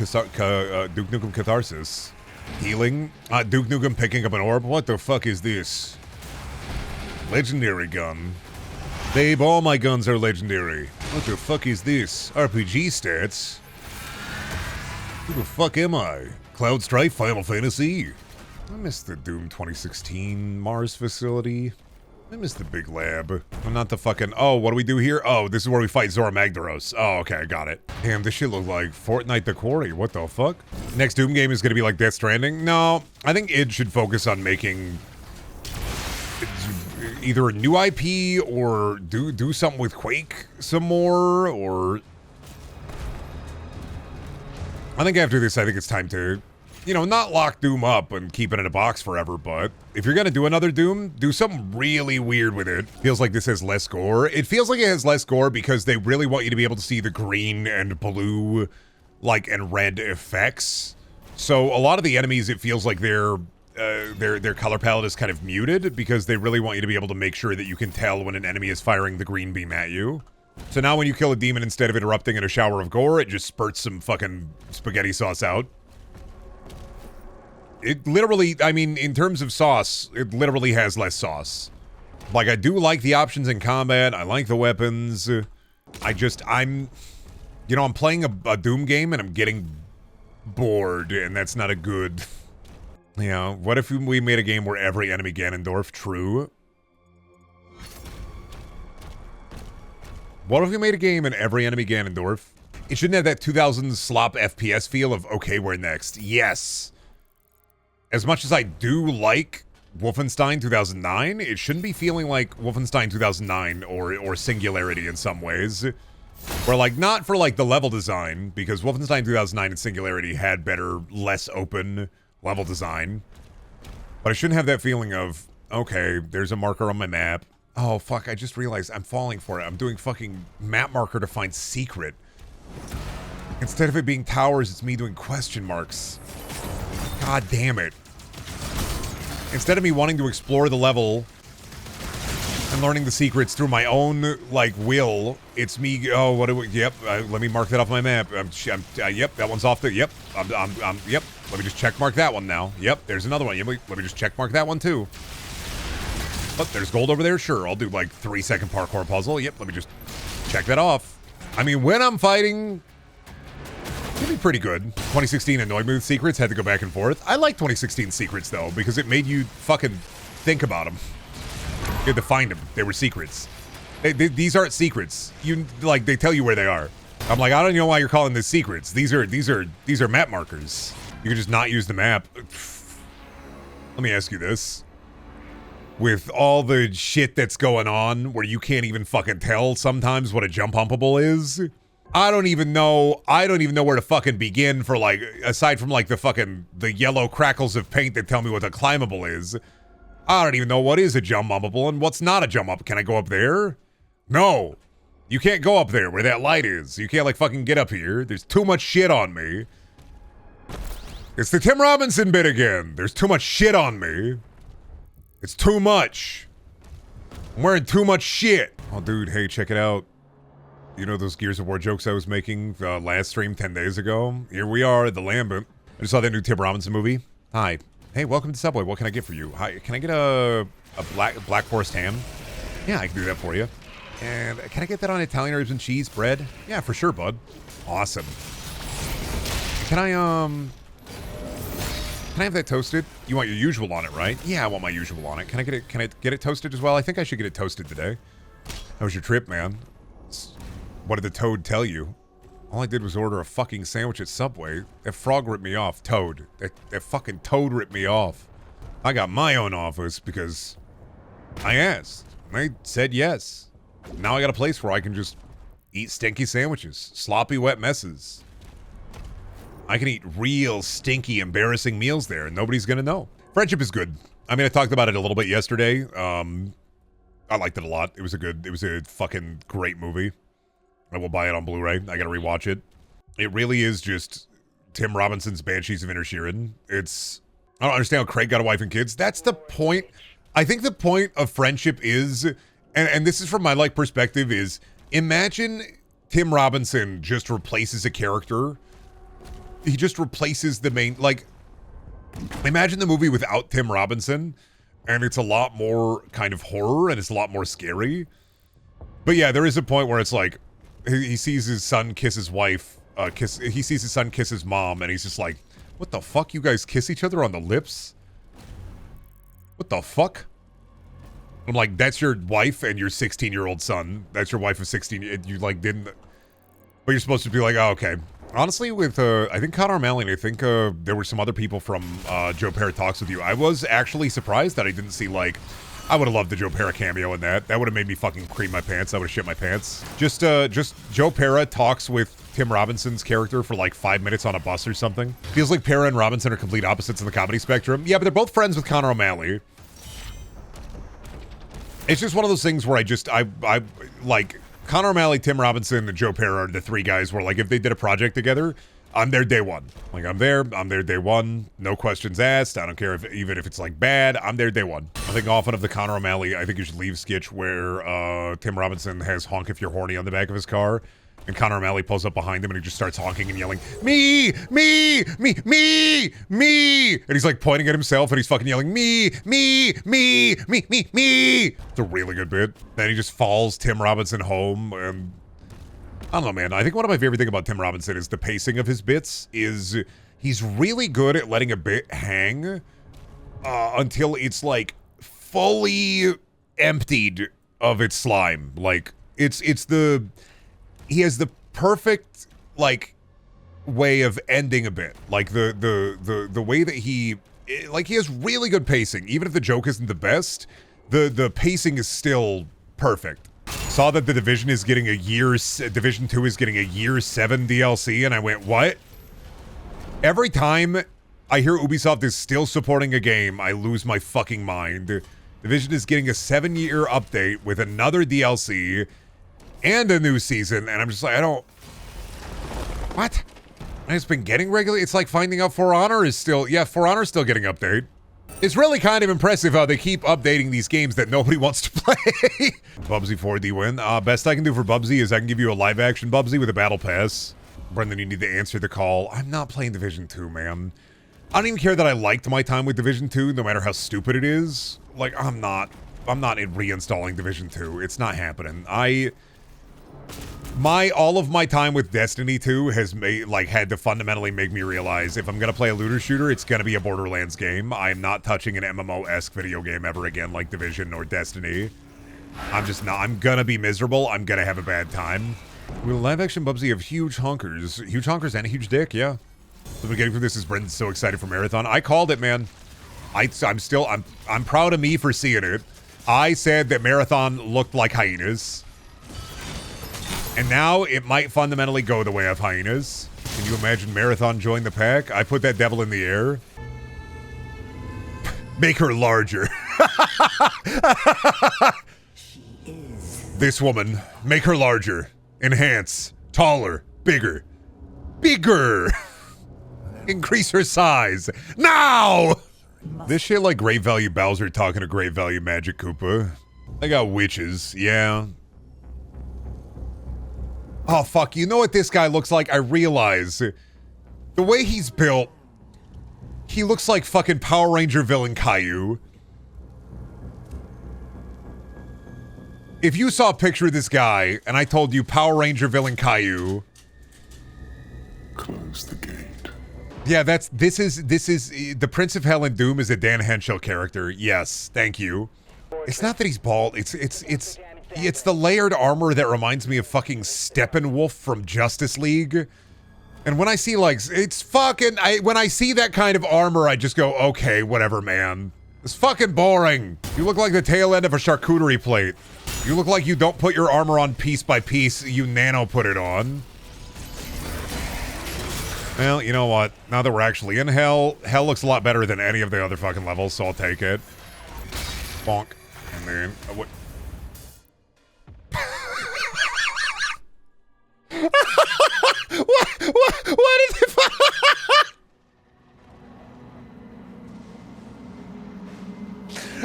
catharsis. Healing. Duke Nukem picking up an orb. What the fuck is this? Legendary gun. Babe, all my guns are legendary. What the fuck is this? RPG stats? Who the fuck am I? Cloud Strife, Final Fantasy? I miss the Doom 2016 Mars facility. I miss the big lab. I'm not the fucking... Oh, what do we do here? Oh, this is where we fight Zora Magdaros. Oh, okay, I got it. Damn, this shit look like Fortnite the Quarry. What the fuck? Next Doom game is gonna be like Death Stranding? No, I think id should focus on making either a new IP or do something with Quake some more, or... I think after this, I think it's time to, you know, not lock Doom up and keep it in a box forever, but if you're gonna do another Doom, do something really weird with it. Feels like this has less gore. It feels like it has less gore because they really want you to be able to see the green and blue, like, and red effects. So a lot of the enemies, it feels like their color palette is kind of muted because they really want you to be able to make sure that you can tell when an enemy is firing the green beam at you. So now when you kill a demon, instead of it erupting in a shower of gore, it just spurts some fucking spaghetti sauce out. It literally, I mean, in terms of sauce, it literally has less sauce. Like, I do like the options in combat. I like the weapons. I'm playing a Doom game and I'm getting bored, and that's not a good... You know, what if we made a game where every enemy Ganondorf? True. What if we made a game and every enemy Ganondorf? It shouldn't have that 2000s slop FPS feel of, okay, we're next. Yes. As much as I do like Wolfenstein 2009, it shouldn't be feeling like Wolfenstein 2009 or Singularity in some ways. Where, like, not for, like, the level design, because Wolfenstein 2009 and Singularity had better, less open level design. But I shouldn't have that feeling of, okay, there's a marker on my map. Oh, fuck, I just realized I'm falling for it. I'm doing fucking map marker to find secret. Instead of it being towers, it's me doing question marks. God damn it. Instead of me wanting to explore the level and learning the secrets through my own, like, will, it's me, oh, what do we, yep, let me mark that off my map. Yep, that one's off the, yep, yep, let me just check mark that one now. Yep, there's another one. Yep, let me just check mark that one too. Oh, there's gold over there? Sure, I'll do like 3-second parkour puzzle. Yep, let me just check that off. I mean, when I'm fighting, it'd be pretty good. 2016 annoyed me with secrets, had to go back and forth. I like 2016 secrets though, because it made you fucking think about them. You had to find them. They were secrets. These aren't secrets. They tell you where they are. I'm like, I don't know why you're calling this secrets. These are map markers. You can just not use the map. Let me ask you this. With all the shit that's going on where you can't even fucking tell sometimes what a jump humpable is, I don't even know where to fucking begin for, like, aside from like the yellow crackles of paint that tell me what a climbable is. I don't even know what is a jump humpable and what's not a jump up. Can I go up there? No. You can't go up there where that light is. You can't, like, fucking get up here. There's too much shit on me. It's the Tim Robinson bit again. There's too much shit on me. It's too much. I'm wearing too much shit. Oh, dude, hey, check it out. You know those Gears of War jokes I was making last stream 10 days ago? Here we are at the Lambent. I just saw that new Tim Robinson movie. Hi. Hey, welcome to Subway. What can I get for you? Hi, can I get a black forest ham? Yeah, I can do that for you. And can I get that on Italian herbs and cheese bread? Yeah, for sure, bud. Awesome. Can I have that toasted? You want your usual on it, right? Yeah, I want my usual on it. Can I get it toasted as well? I think I should get it toasted today. How was your trip, man? What did the toad tell you? All I did was order a fucking sandwich at Subway. That frog ripped me off. Toad. That fucking toad ripped me off. I got my own office because I asked. They said yes. Now I got a place where I can just eat stinky sandwiches. Sloppy, wet messes. I can eat real stinky, embarrassing meals there, and nobody's gonna know. Friendship is good. I mean, I talked about it a little bit yesterday. I liked it a lot. It was a fucking great movie. I will buy it on Blu-ray. I gotta rewatch it. It really is just Tim Robinson's Banshees of Inisherin. I don't understand how Craig got a wife and kids. That's the point. I think the point of friendship is, and this is from my, like, perspective, is imagine Tim Robinson just replaces a character. He just replaces the main, like, Imagine the movie without Tim Robinson, and it's a lot more kind of horror, and it's a lot more scary. But yeah, there is a point where it's like, he sees his son kiss his wife, he sees his son kiss his mom, and he's just like, what the fuck? You guys kiss each other on the lips? What the fuck? I'm like, that's your wife and your 16-year-old son. That's your wife of 16. You like didn't, but you're supposed to be like, oh, okay. Honestly, with I think Connor O'Malley, and I think there were some other people from Joe Pera Talks With You. I was actually surprised that I didn't see, like, I would have loved the Joe Pera cameo in that. That would have made me fucking cream my pants. I would have shit my pants. Just Joe Pera talks with Tim Robinson's character for like 5 minutes on a bus or something. Feels like Pera and Robinson are complete opposites in the comedy spectrum. Yeah, but they're both friends with Connor O'Malley. It's just one of those things where I like Connor O'Malley, Tim Robinson, and Joe Pera are the three guys where, like, if they did a project together, I'm there day one. Like, I'm there day one. No questions asked. I don't care even if it's like bad. I'm there day one. I think often of the Connor O'Malley, I think you should leave sketch where Tim Robinson has honk if you're horny on the back of his car. And Connor O'Malley pulls up behind him and he just starts honking and yelling, me, me, me, me, me. And he's like pointing at himself and he's fucking yelling, me, me, me, me, me, me. It's a really good bit. Then he just follows Tim Robinson home and I don't know, man. I think one of my favorite things about Tim Robinson is the pacing of his bits. Is he's really good at letting a bit hang until it's like fully emptied of its slime. Like he has the perfect like way of ending a bit. Like the way that he has really good pacing. Even if the joke isn't the best, the pacing is still perfect. Saw that the Division is getting Division 2 is getting a year 7 DLC, and I went, what? Every time I hear Ubisoft is still supporting a game, I lose my fucking mind. Division is getting a 7-year update with another DLC and a new season, and I'm just like, what? And it's been getting regular. It's like finding out For Honor is still, For Honor's still getting update. It's really kind of impressive how they keep updating these games that nobody wants to play. Bubsy 4D win. Best I can do for Bubsy is I can give you a live action Bubsy with a battle pass. Brendan, you need to answer the call. I'm not playing Division 2, man. I don't even care that I liked my time with Division 2, no matter how stupid it is. Like, I'm not reinstalling Division 2. It's not happening. All of my time with Destiny 2 has had to fundamentally make me realize if I'm gonna play a looter shooter, it's gonna be a Borderlands game. I'm not touching an MMO-esque video game ever again like Division or Destiny. I'm just not. I'm gonna be miserable. I'm gonna have a bad time. Will live-action Bubsy have huge honkers? Huge honkers and a huge dick, yeah. What I'm getting from this is Brendan's so excited for Marathon. I called it, man. I'm proud of me for seeing it. I said that Marathon looked like hyenas. And now it might fundamentally go the way of hyenas. Can you imagine Marathon join the pack? I put that devil in the air. Make her larger. She is. This woman, make her larger. Enhance. Taller. Bigger. Bigger! Increase her size. Now! This shit like Great Value Bowser talking to Great Value Magic Koopa. I got witches, yeah. Oh, fuck, you know what this guy looks like? I realize. The way he's built, he looks like fucking Power Ranger villain Caillou. If you saw a picture of this guy, and I told you Power Ranger villain Caillou... Close the gate. Yeah, this is, the Prince of Hell and Doom is a Dan Henschel character. Yes, thank you. It's not that he's bald, it's the layered armor that reminds me of fucking Steppenwolf from Justice League. And when I see when I see that kind of armor, I just go, okay, whatever, man. It's fucking boring. You look like the tail end of a charcuterie plate. You look like you don't put your armor on piece by piece, you nano put it on. Well, you know what? Now that we're actually in Hell, Hell looks a lot better than any of the other fucking levels, so I'll take it. Bonk. And then, what? What is it?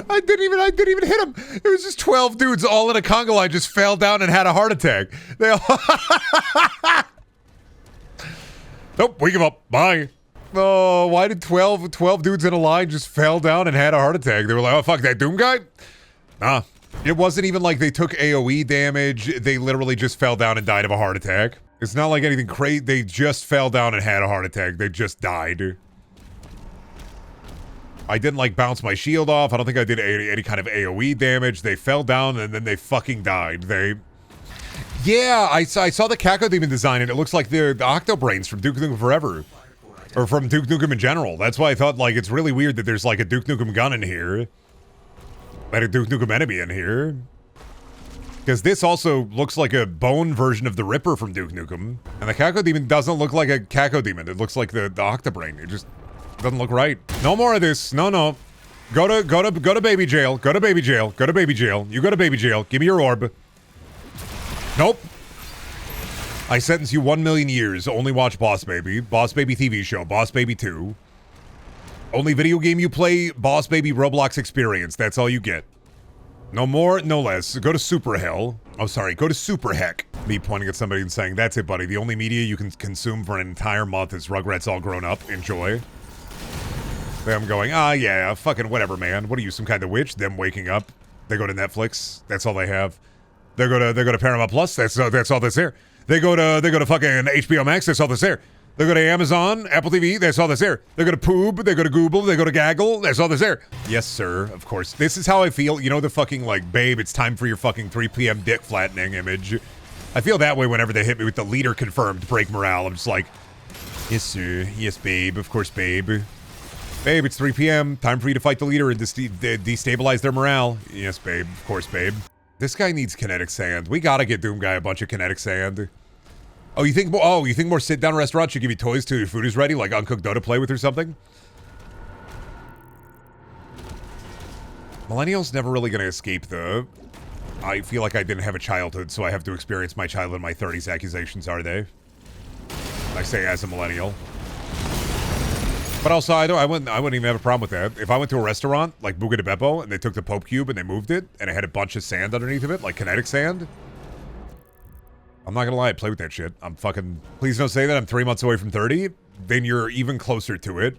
I didn't even hit him. It was just 12 dudes all in a conga line just fell down and had a heart attack. They all Nope, we give up. Bye. Oh, why did 12 dudes in a line just fell down and had a heart attack? They were like, oh, fuck, that Doom guy? Nah. It wasn't even like they took AoE damage. They literally just fell down and died of a heart attack. It's not like anything crazy. They just fell down and had a heart attack. They just died. I didn't, like, bounce my shield off. I don't think I did any kind of AoE damage. They fell down and then they fucking died. Yeah, I saw the Caco Demon design and it looks like the Octobrains from Duke Nukem Forever. Or from Duke Nukem in general. That's why I thought, like, it's really weird that there's, like, a Duke Nukem gun in here. And a Duke Nukem enemy in here. Because this also looks like a bone version of the Ripper from Duke Nukem. And the Caco Demon doesn't look like a Caco Demon. It looks like the Octobrain. It just doesn't look right. No more of this. No. Go to baby jail. Go to baby jail. Go to baby jail. You go to baby jail. Give me your orb. Nope. I sentence you 1 million years. Only watch Boss Baby. Boss Baby TV show. Boss Baby 2. Only video game you play, Boss Baby Roblox experience. That's all you get. No more, no less. Go to Super Hell. Oh, sorry. Go to Super Heck. Me pointing at somebody and saying, that's it, buddy. The only media you can consume for an entire month is Rugrats All Grown Up. Enjoy. Them going, yeah, fucking whatever, man. What are you, some kind of witch? Them waking up. They go to Netflix. That's all they have. They go to Paramount Plus. That's all that's there. They go to fucking HBO Max. That's all that's there. They go to Amazon, Apple TV, that's all that's there. They go to Poob, they go to Google, they go to Gaggle, that's all that's there. Yes, sir, of course. This is how I feel. You know the fucking, like, babe, it's time for your fucking 3 p.m. dick flattening image. I feel that way whenever they hit me with the leader confirmed break morale. I'm just like, yes, sir. Yes, babe. Of course, babe. Babe, it's 3 p.m. Time for you to fight the leader and destabilize their morale. Yes, babe. Of course, babe. This guy needs kinetic sand. We gotta get Doom Guy a bunch of kinetic sand. Oh, you think more sit-down restaurants should give you toys till your food is ready, like Uncooked Dough to play with or something? Millennials never really gonna escape the... I feel like I didn't have a childhood, so I have to experience my childhood in my 30s accusations, are they? I say as a millennial. But also, I wouldn't even have a problem with that. If I went to a restaurant, like Buca de Beppo, and they took the Pope Cube and they moved it, and it had a bunch of sand underneath of it, like kinetic sand... I'm not gonna lie, I play with that shit. I'm fucking... Please don't say that I'm 3 months away from 30. Then you're even closer to it.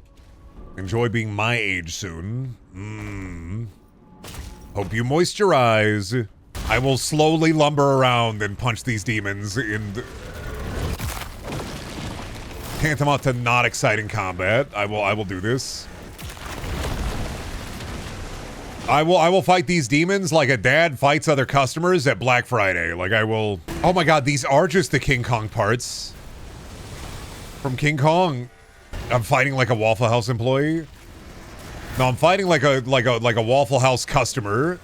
Enjoy being my age soon. Hope you moisturize. I will slowly lumber around and punch these demons in... tantamount to not exciting combat. I will do this. I will fight these demons like a dad fights other customers at Black Friday. Like I will... Oh my god, these are just the King Kong parts. From King Kong. I'm fighting like a Waffle House employee. No, I'm fighting like a Waffle House customer.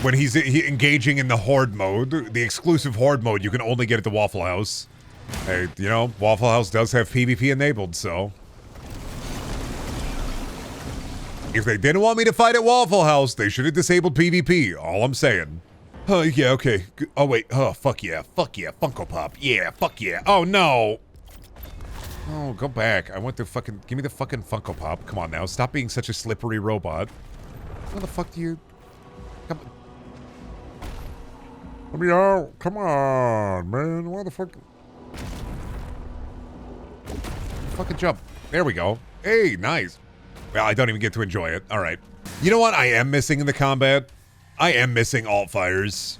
When he's engaging in the Horde mode. The exclusive Horde mode you can only get at the Waffle House. Hey, you know, Waffle House does have PvP enabled, so... If they didn't want me to fight at Waffle House, they should have disabled PvP. All I'm saying. Oh, yeah, okay. Oh, wait. Oh, fuck yeah. Fuck yeah. Funko Pop. Yeah, fuck yeah. Oh, no. Oh, go back. I want the fucking... Give me the fucking Funko Pop. Come on now. Stop being such a slippery robot. What the fuck do you... Come on. Let me out. Come on, man. Why the fuck... Fucking jump. There we go. Hey, nice. Well, I don't even get to enjoy it. All right. You know what I am missing in the combat? I am missing alt fires.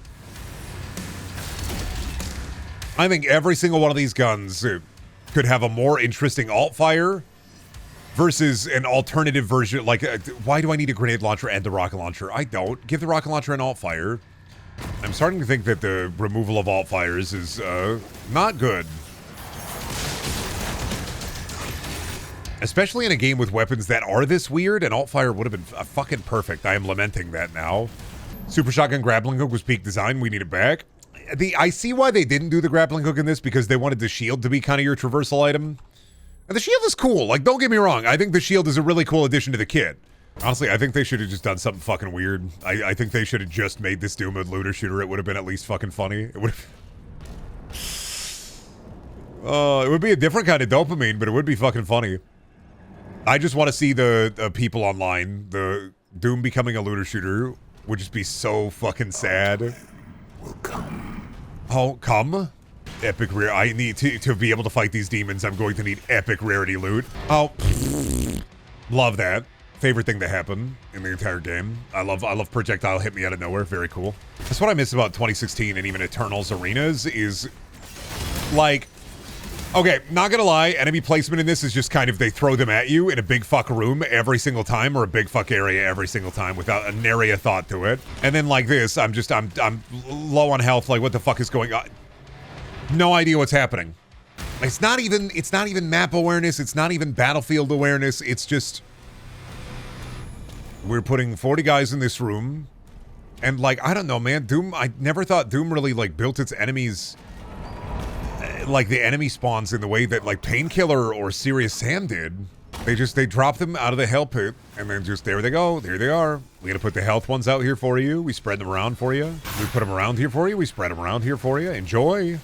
I think every single one of these guns could have a more interesting alt fire versus an alternative version. Like, why do I need a grenade launcher and the rocket launcher? I don't. Give the rocket launcher an alt fire. I'm starting to think that the removal of alt fires is not good. Especially in a game with weapons that are this weird, an alt-fire would have been fucking perfect. I am lamenting that now. Super Shotgun Grappling Hook was peak design. We need it back. I see why they didn't do the grappling hook in this, because they wanted the shield to be kind of your traversal item. And the shield is cool. Like, don't get me wrong. I think the shield is a really cool addition to the kit. Honestly, I think they should have just done something fucking weird. I think they should have just made this Doom a looter shooter. It would have been at least fucking funny. It would have... it would be a different kind of dopamine, but it would be fucking funny. I just want to see the people online. The Doom becoming a looter shooter would just be so fucking sad. Will come. Oh, come? Epic rare. I need to be able to fight these demons. I'm going to need epic rarity loot. Oh, love that. Favorite thing to happen in the entire game. I love projectile hit me out of nowhere. Very cool. That's what I miss about 2016 and even Eternals arenas is like, okay, not gonna lie, enemy placement in this is just kind of they throw them at you in a big fuck room every single time or a big fuck area every single time without a nary a thought to it. And then like this, I'm low on health. Like what the fuck is going on? No idea what's happening. It's not even map awareness. It's not even battlefield awareness. It's just we're putting 40 guys in this room, and like I don't know, man. Doom. I never thought Doom really like built its enemies like the enemy spawns in the way that like Painkiller or Serious Sam did. They drop them out of the hell pit and then just there they go. There they are. We gotta put the health ones out here for you. We spread them around for you. We put them around here for you. We spread them around here for you. Enjoy.